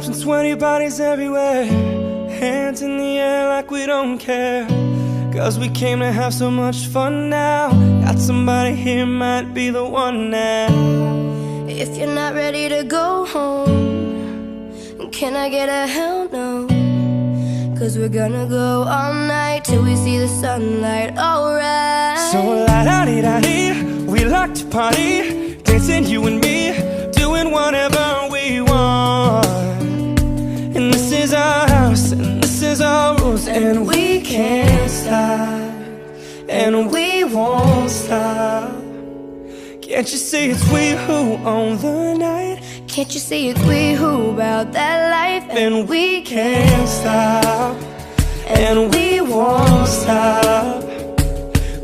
and sweaty bodies everywhere, hands in the air like we don't care. Cause we came to have so much fun now. Got somebody here, might be the one now. If you're not ready to go home, can I get a hell no? Cause we're gonna go all night till we see the sunlight, alright. So la-da-dee-da-dee, we like to party, dancing you and me, doing whatever we want. And this is our house, and this is our rules, and we can't stop, and we won't stop. Can't you see it's we who own the night? Can't you see it's we who about that life? And we can't stop, and we won't stop.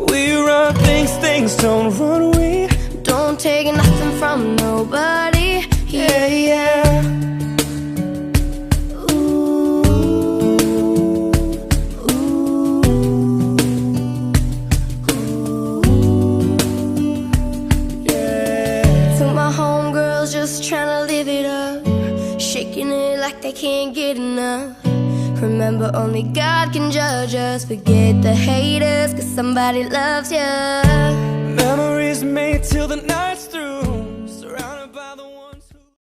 We run things, things don't run. We don't take nothing from nobody. Yeah, yeah. Ooh, ooh, ooh, yeah. to my homegirls just tryna live it up, shaking it like they can't get enough. Remember, only God can judge us. Forget the haters, cause somebody loves ya. Memories made till the night's through.